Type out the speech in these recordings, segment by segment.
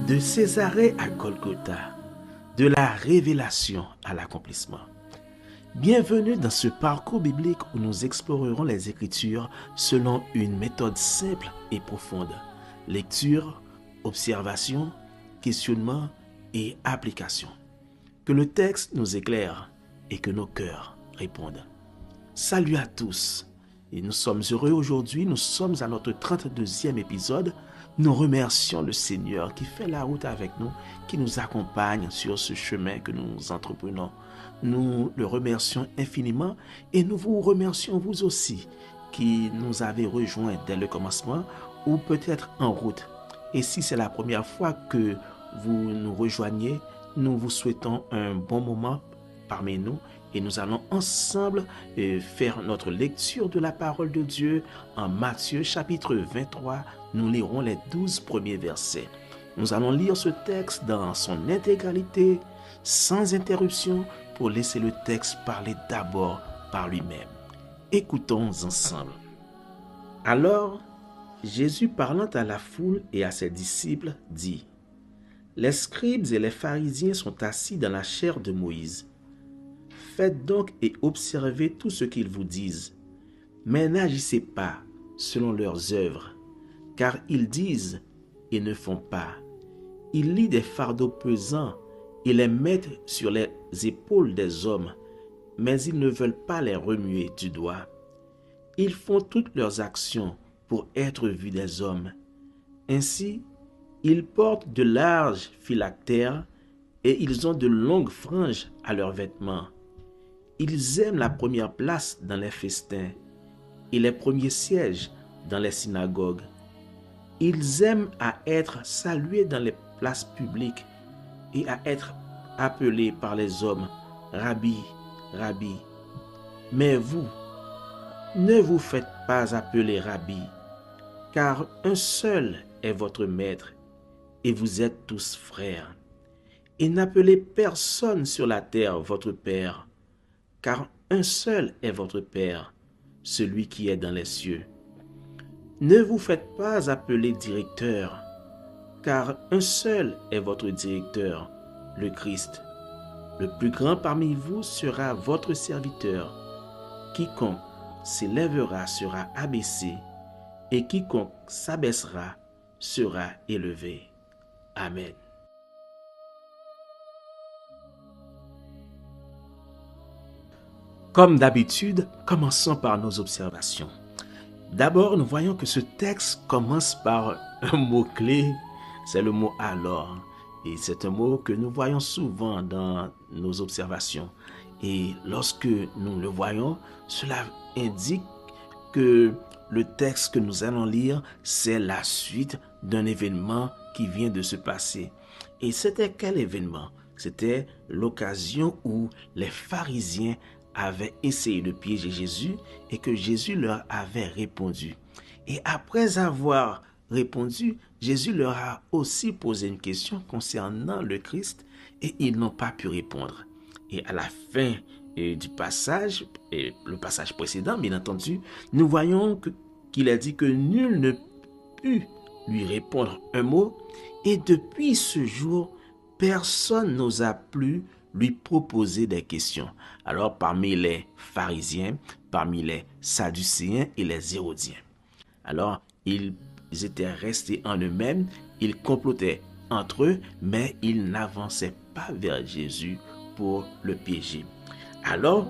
De Césarée à Golgotha, de la révélation à l'accomplissement. Bienvenue dans ce parcours biblique où nous explorerons les Écritures selon une méthode simple et profonde. Lecture, observation, questionnement et application. Que le texte nous éclaire et que nos cœurs répondent. Salut à tous et nous sommes heureux aujourd'hui, nous sommes à notre 32e épisode. Nous remercions le Seigneur qui fait la route avec nous, qui nous accompagne sur ce chemin que nous entreprenons. Nous le remercions infiniment et nous vous remercions vous aussi qui nous avez rejoints dès le commencement ou peut-être en route. Et si c'est la première fois que vous nous rejoignez, nous vous souhaitons un bon moment parmi nous et nous allons ensemble faire notre lecture de la parole de Dieu en Matthieu chapitre 23. Nous lirons les 12 premiers versets. Nous allons lire ce texte dans son intégralité, sans interruption, pour laisser le texte parler d'abord par lui-même. Écoutons ensemble. Alors, Jésus parlant à la foule et à ses disciples dit : Les scribes et les pharisiens sont assis dans la chaire de Moïse. Faites donc et observez tout ce qu'ils vous disent, mais n'agissez pas selon leurs œuvres, car ils disent et ne font pas. Ils lient des fardeaux pesants et les mettent sur les épaules des hommes, mais ils ne veulent pas les remuer du doigt. Ils font toutes leurs actions pour être vus des hommes. Ainsi, ils portent de larges phylactères et ils ont de longues franges à leurs vêtements. Ils aiment la première place dans les festins et les premiers sièges dans les synagogues. Ils aiment à être salués dans les places publiques et à être appelés par les hommes Rabbi, Rabbi. Mais vous, ne vous faites pas appeler Rabbi, car un seul est votre maître et vous êtes tous frères. Et n'appelez personne sur la terre votre Père, car un seul est votre Père, celui qui est dans les cieux. Ne vous faites pas appeler directeur, car un seul est votre directeur, le Christ. Le plus grand parmi vous sera votre serviteur. Quiconque s'élèvera sera abaissé, et quiconque s'abaissera sera élevé. Amen. Comme d'habitude, commençons par nos observations. D'abord, nous voyons que ce texte commence par un mot-clé, c'est le mot « alors ». Et c'est un mot que nous voyons souvent dans nos observations. Et lorsque nous le voyons, cela indique que le texte que nous allons lire, c'est la suite d'un événement qui vient de se passer. Et c'était quel événement? C'était l'occasion où les pharisiens avaient essayé de piéger Jésus et que Jésus leur avait répondu. Et après avoir répondu, Jésus leur a aussi posé une question concernant le Christ et ils n'ont pas pu répondre. Et à la fin du passage, et le passage précédent, bien entendu, nous voyons qu'il a dit que nul ne put lui répondre un mot et depuis ce jour, personne n'osa plus lui proposer des questions. Alors, parmi les pharisiens, parmi les sadducéens et les hérodiens. Alors, ils étaient restés en eux-mêmes, ils complotaient entre eux, mais ils n'avançaient pas vers Jésus pour le piéger. Alors,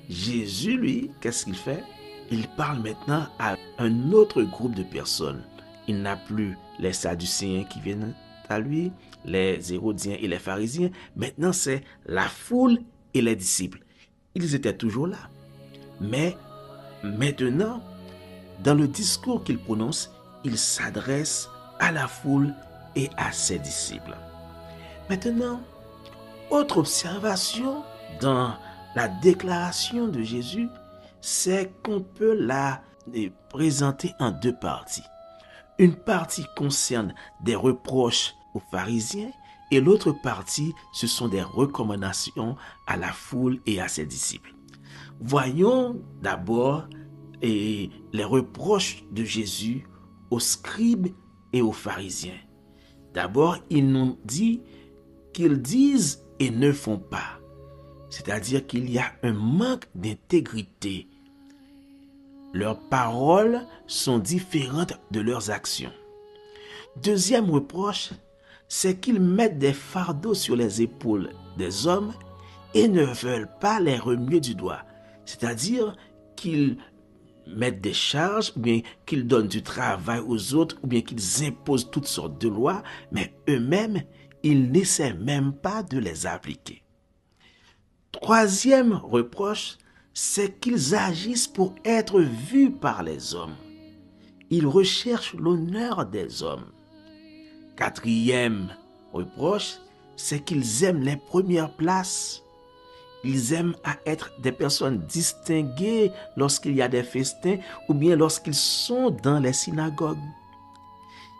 Jésus, lui, qu'est-ce qu'il fait? Il parle maintenant à un autre groupe de personnes. Il n'a plus les sadducéens qui viennent à lui, les hérodiens et les pharisiens. Maintenant, c'est la foule et les disciples. Ils étaient toujours là. Mais maintenant, dans le discours qu'il prononce, il s'adresse à la foule et à ses disciples. Maintenant, autre observation dans la déclaration de Jésus, c'est qu'on peut la présenter en deux parties. Une partie concerne des reproches aux pharisiens et l'autre partie, ce sont des recommandations à la foule et à ses disciples. Voyons d'abord les reproches de Jésus aux scribes et aux pharisiens. D'abord, il nous dit qu'ils disent et ne font pas. C'est-à-dire qu'il y a un manque d'intégrité. Leurs paroles sont différentes de leurs actions. Deuxième reproche, c'est qu'ils mettent des fardeaux sur les épaules des hommes et ne veulent pas les remuer du doigt. C'est-à-dire qu'ils mettent des charges, ou bien qu'ils donnent du travail aux autres, ou bien qu'ils imposent toutes sortes de lois, mais eux-mêmes, ils n'essaient même pas de les appliquer. Troisième reproche, c'est qu'ils agissent pour être vus par les hommes. Ils recherchent l'honneur des hommes. Quatrième reproche, c'est qu'ils aiment les premières places. Ils aiment à être des personnes distinguées lorsqu'il y a des festins ou bien lorsqu'ils sont dans les synagogues.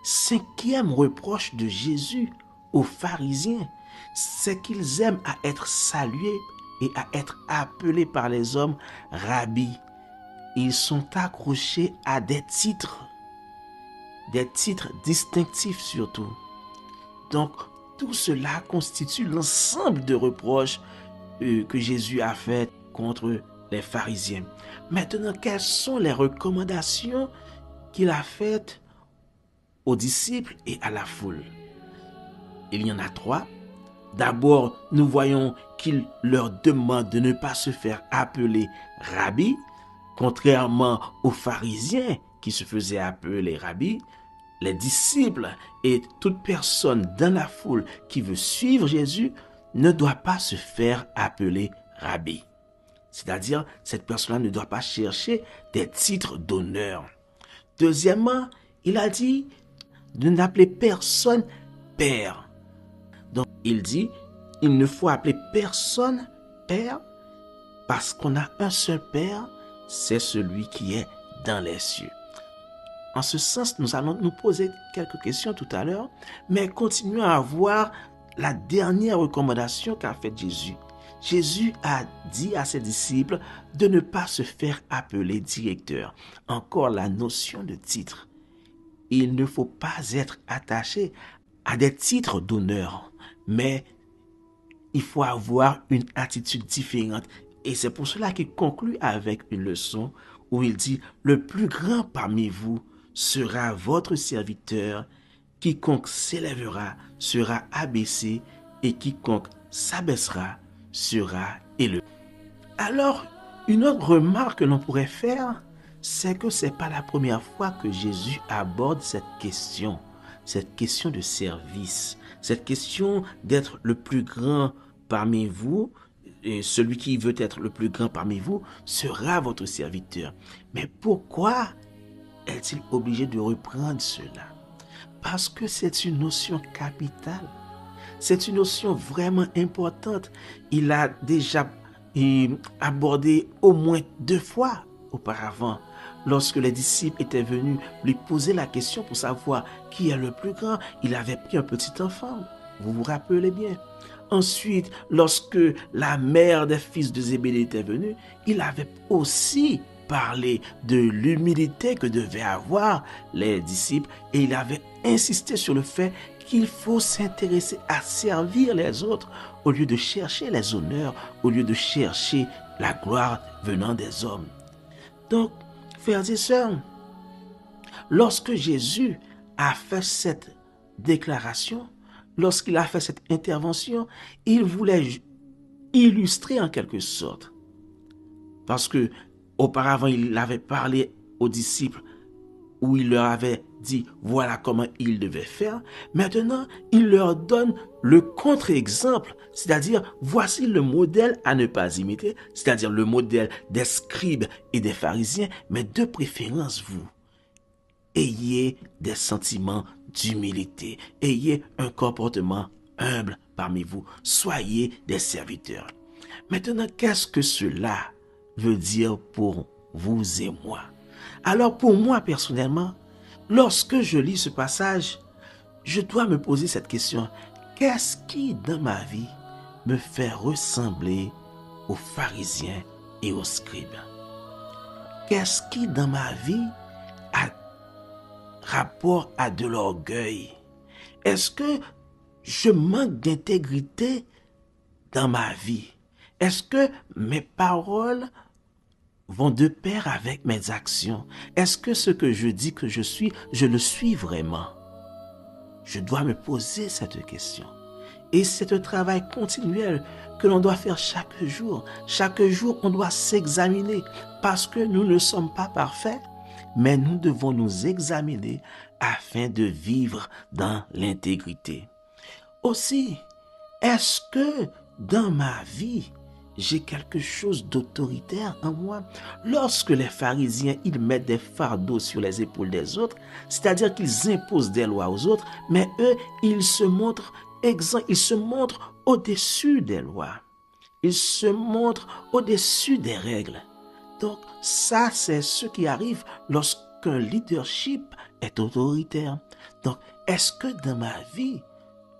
Cinquième reproche de Jésus aux pharisiens, c'est qu'ils aiment à être salués et à être appelés par les hommes rabbi. Ils sont accrochés à des titres distinctifs surtout. Donc, tout cela constitue l'ensemble de reproches que Jésus a fait contre les pharisiens. Maintenant, quelles sont les recommandations qu'il a faites aux disciples et à la foule? Il y en a 3. D'abord, nous voyons qu'il leur demande de ne pas se faire appeler rabbi, contrairement aux pharisiens qui se faisaient appeler rabbi. Les disciples et toute personne dans la foule qui veut suivre Jésus ne doit pas se faire appeler rabbi. C'est-à-dire, cette personne-là ne doit pas chercher des titres d'honneur. Deuxièmement, il a dit de n'appeler personne père. Donc, il dit, il ne faut appeler personne père parce qu'on a un seul père, c'est celui qui est dans les cieux. En ce sens, nous allons nous poser quelques questions tout à l'heure, mais continuons à voir la dernière recommandation qu'a faite Jésus. Jésus a dit à ses disciples de ne pas se faire appeler directeur. Encore la notion de titre. Il ne faut pas être attaché à des titres d'honneur, mais il faut avoir une attitude différente. Et c'est pour cela qu'il conclut avec une leçon où il dit « Le plus grand parmi vous sera votre serviteur. Quiconque s'élèvera sera abaissé et quiconque s'abaissera sera élevé. » Alors, une autre remarque que l'on pourrait faire, c'est que ce n'est pas la première fois que Jésus aborde cette question de service, cette question d'être le plus grand parmi vous. Et celui qui veut être le plus grand parmi vous sera votre serviteur. Mais pourquoi est-il obligé de reprendre cela? Parce que c'est une notion capitale. C'est une notion vraiment importante. Il a déjà abordé au moins 2 fois auparavant. Lorsque les disciples étaient venus lui poser la question pour savoir qui est le plus grand, il avait pris un petit enfant. Vous vous rappelez bien. Ensuite, lorsque la mère des fils de Zébédée était venue, il avait aussi parlé de l'humilité que devaient avoir les disciples et il avait insisté sur le fait qu'il faut s'intéresser à servir les autres au lieu de chercher les honneurs, au lieu de chercher la gloire venant des hommes. Donc, frères et sœurs, lorsque Jésus a fait cette déclaration, lorsqu'il a fait cette intervention, il voulait illustrer en quelque sorte. Parce que auparavant, il avait parlé aux disciples où il leur avait dit voilà comment ils devaient faire. Maintenant, il leur donne le contre-exemple, c'est-à-dire voici le modèle à ne pas imiter, c'est-à-dire le modèle des scribes et des pharisiens, mais de préférence vous. Ayez des sentiments d'humilité. Ayez un comportement humble parmi vous. Soyez des serviteurs. Maintenant, qu'est-ce que cela veut dire pour vous et moi? Alors, pour moi, personnellement, lorsque je lis ce passage, je dois me poser cette question. Qu'est-ce qui, dans ma vie, me fait ressembler aux pharisiens et aux scribes? Qu'est-ce qui, dans ma vie, a rapport à de l'orgueil? Est-ce que je manque d'intégrité dans ma vie? Est-ce que mes paroles vont de pair avec mes actions? Est-ce que ce que je dis que je suis, je le suis vraiment? Je dois me poser cette question. Et c'est un travail continuel que l'on doit faire chaque jour. Chaque jour, on doit s'examiner parce que nous ne sommes pas parfaits, mais nous devons nous examiner afin de vivre dans l'intégrité. Aussi, est-ce que dans ma vie, j'ai quelque chose d'autoritaire en moi? Lorsque les pharisiens, ils mettent des fardeaux sur les épaules des autres, c'est-à-dire qu'ils imposent des lois aux autres, mais eux, ils se montrent exempts, ils se montrent au-dessus des lois. Ils se montrent au-dessus des règles. Donc, ça, c'est ce qui arrive lorsqu'un leadership est autoritaire. Donc, est-ce que dans ma vie,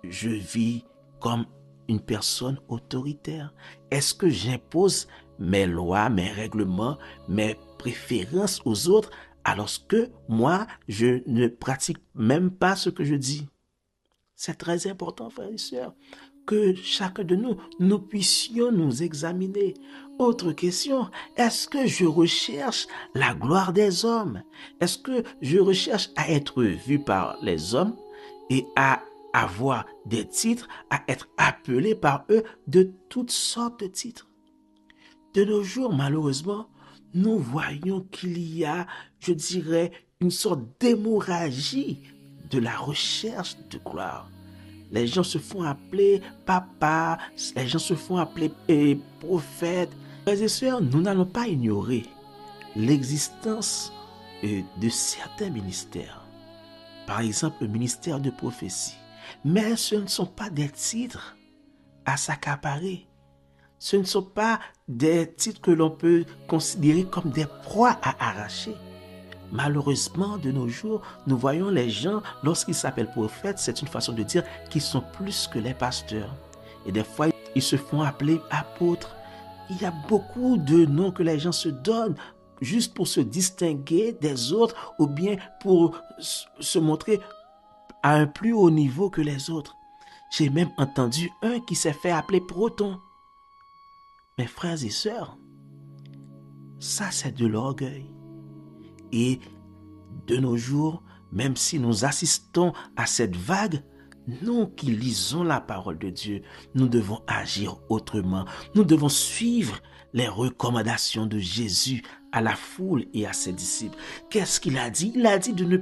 je vis comme une personne autoritaire? Est-ce que j'impose mes lois, mes règlements, mes préférences aux autres alors que moi, je ne pratique même pas ce que je dis? C'est très important, frères et sœurs, que chacun de nous, nous puissions nous examiner. Autre question, est-ce que je recherche la gloire des hommes? Est-ce que je recherche à être vu par les hommes et à avoir des titres, à être appelé par eux de toutes sortes de titres? De nos jours, malheureusement, nous voyons qu'il y a, je dirais, une sorte d'hémorragie de la recherche de gloire. Les gens se font appeler papa, les gens se font appeler prophète. Frères et sœurs, nous n'allons pas ignorer l'existence de certains ministères. Par exemple, le ministère de prophétie. Mais ce ne sont pas des titres à s'accaparer. Ce ne sont pas des titres que l'on peut considérer comme des proies à arracher. Malheureusement, de nos jours, nous voyons les gens, lorsqu'ils s'appellent prophètes, c'est une façon de dire qu'ils sont plus que les pasteurs. Et des fois, ils se font appeler apôtres. Il y a beaucoup de noms que les gens se donnent juste pour se distinguer des autres ou bien pour se montrer à un plus haut niveau que les autres. J'ai même entendu un qui s'est fait appeler proton. Mes frères et sœurs, ça c'est de l'orgueil. Et de nos jours, même si nous assistons à cette vague, nous qui lisons la parole de Dieu, nous devons agir autrement. Nous devons suivre les recommandations de Jésus à la foule et à ses disciples. Qu'est-ce qu'il a dit? Il a dit de ne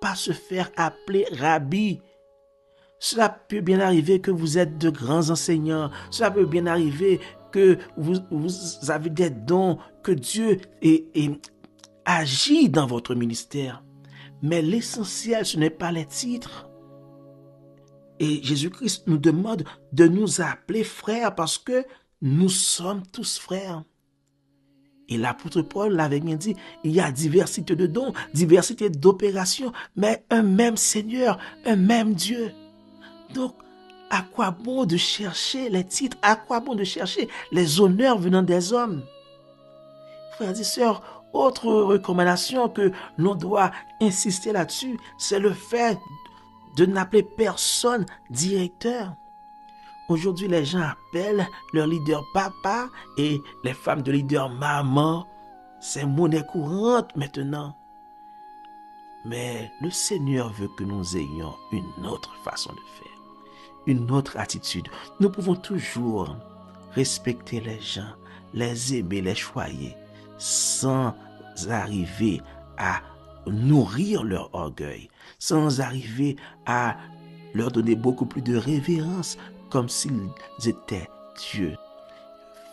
pas se faire appeler rabbi. Cela peut bien arriver que vous êtes de grands enseignants. Cela peut bien arriver que vous avez des dons, que Dieu agit dans votre ministère. Mais l'essentiel, ce n'est pas les titres. Et Jésus-Christ nous demande de nous appeler frères parce que nous sommes tous frères. Et l'apôtre Paul l'avait bien dit, il y a diversité de dons, diversité d'opérations, mais un même Seigneur, un même Dieu. Donc, à quoi bon de chercher les titres? À quoi bon de chercher les honneurs venant des hommes? Frères et sœurs, autre recommandation que l'on doit insister là-dessus, c'est le fait de n'appeler personne directeur. Aujourd'hui, les gens appellent leur leader papa et les femmes de leader maman. C'est monnaie courante maintenant. Mais le Seigneur veut que nous ayons une autre façon de faire, une autre attitude. Nous pouvons toujours respecter les gens, les aimer, les choyer, sans arriver à nourrir leur orgueil, sans arriver à leur donner beaucoup plus de révérence, comme s'ils étaient Dieu.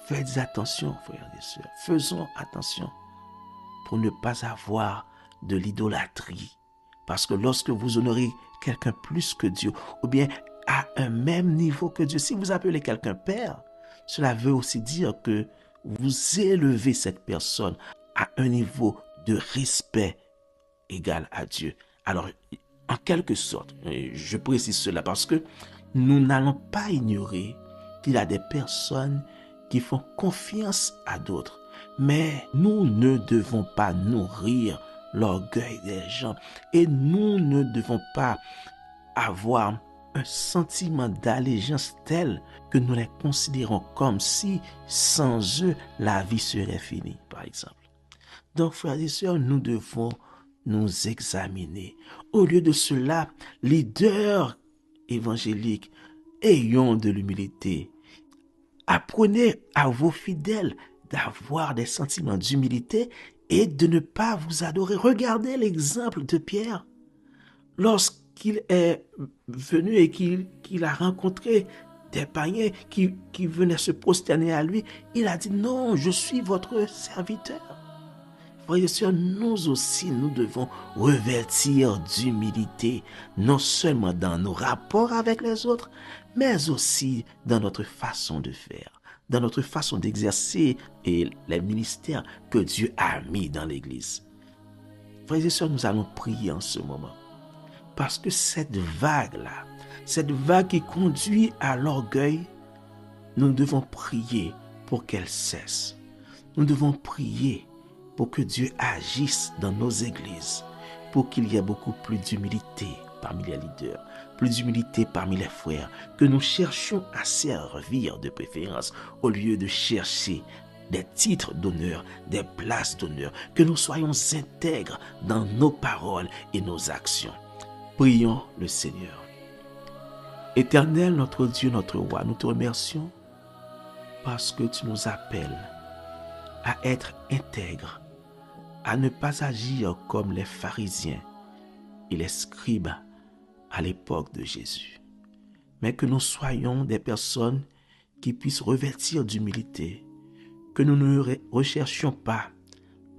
Faites attention, frères et sœurs. Faisons attention pour ne pas avoir de l'idolâtrie. Parce que lorsque vous honorez quelqu'un plus que Dieu, ou bien à un même niveau que Dieu, si vous appelez quelqu'un Père, cela veut aussi dire que vous élevez cette personne à un niveau de respect égal à Dieu. Alors, en quelque sorte, je précise cela parce que nous n'allons pas ignorer qu'il y a des personnes qui font confiance à d'autres. Mais nous ne devons pas nourrir l'orgueil des gens. Et nous ne devons pas avoir un sentiment d'allégeance tel que nous les considérons comme si sans eux la vie serait finie, par exemple. Donc, frères et sœurs, nous devons nous examiner. Au lieu de cela, leaders évangéliques, ayons de l'humilité. Apprenez à vos fidèles d'avoir des sentiments d'humilité et de ne pas vous adorer. Regardez l'exemple de Pierre. Lorsqu'il est venu et qu'il a rencontré des païens qui venaient se prosterner à lui, il a dit, non, je suis votre serviteur. Frères et sœurs, nous aussi, nous devons revêtir d'humilité, non seulement dans nos rapports avec les autres, mais aussi dans notre façon de faire, dans notre façon d'exercer et les ministères que Dieu a mis dans l'Église. Frères et sœurs, nous allons prier en ce moment. Parce que cette vague-là, cette vague qui conduit à l'orgueil, nous devons prier pour qu'elle cesse. Nous devons prier pour que Dieu agisse dans nos églises, pour qu'il y ait beaucoup plus d'humilité parmi les leaders, plus d'humilité parmi les frères, que nous cherchions à servir de préférence au lieu de chercher des titres d'honneur, des places d'honneur, que nous soyons intègres dans nos paroles et nos actions. Prions le Seigneur. Éternel, notre Dieu, notre roi, nous te remercions parce que tu nous appelles à être intègres, à ne pas agir comme les pharisiens et les scribes à l'époque de Jésus, mais que nous soyons des personnes qui puissent revêtir d'humilité, que nous ne recherchions pas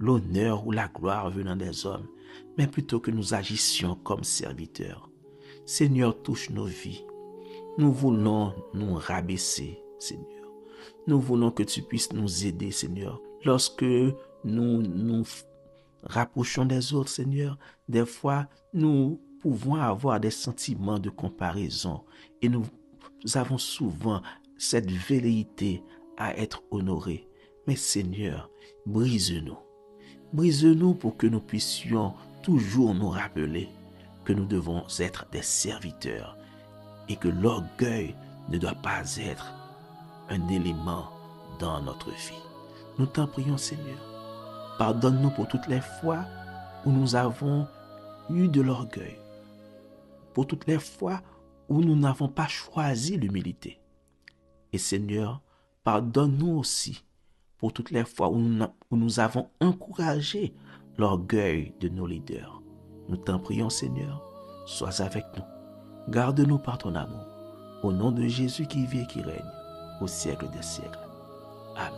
l'honneur ou la gloire venant des hommes, mais plutôt que nous agissions comme serviteurs. Seigneur, touche nos vies. Nous voulons nous rabaisser, Seigneur. Nous voulons que tu puisses nous aider, Seigneur. Lorsque nous nous rapprochons des autres, Seigneur, des fois, nous pouvons avoir des sentiments de comparaison et nous avons souvent cette velléité à être honorés. Mais Seigneur, brise-nous. Brise-nous pour que nous puissions toujours nous rappeler que nous devons être des serviteurs et que l'orgueil ne doit pas être un élément dans notre vie. Nous t'en prions, Seigneur. Pardonne-nous pour toutes les fois où nous avons eu de l'orgueil, pour toutes les fois où nous n'avons pas choisi l'humilité. Et Seigneur, pardonne-nous aussi pour toutes les fois où nous avons encouragé l'orgueil de nos leaders. Nous t'en prions, Seigneur, sois avec nous. Garde-nous par ton amour. Au nom de Jésus qui vit et qui règne au siècle des siècles. Amen.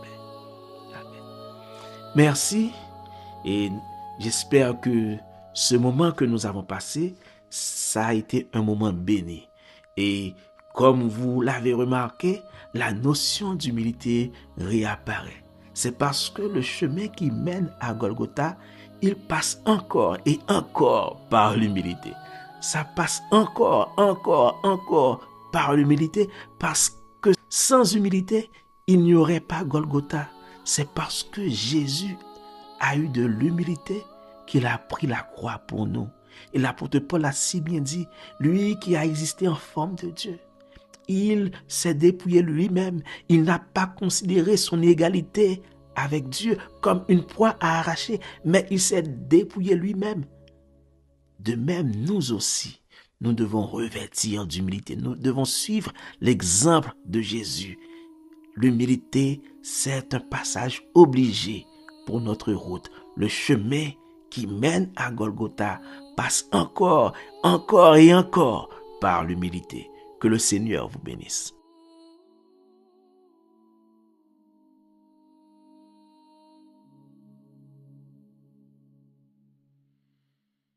Amen. Merci et j'espère que ce moment que nous avons passé, ça a été un moment béni. Et comme vous l'avez remarqué, la notion d'humilité réapparaît. C'est parce que le chemin qui mène à Golgotha, il passe encore et encore par l'humilité. Ça passe encore par l'humilité parce que sans humilité, il n'y aurait pas Golgotha. C'est parce que Jésus a eu de l'humilité qu'il a pris la croix pour nous. Et l'apôtre Paul a si bien dit, lui qui a existé en forme de Dieu, il s'est dépouillé lui-même. Il n'a pas considéré son égalité avec Dieu comme une proie à arracher, mais il s'est dépouillé lui-même. De même, nous aussi, nous devons revêtir d'humilité. Nous devons suivre l'exemple de Jésus. L'humilité, c'est un passage obligé pour notre route. Le chemin qui mène à Golgotha passe encore et encore par l'humilité. Que le Seigneur vous bénisse.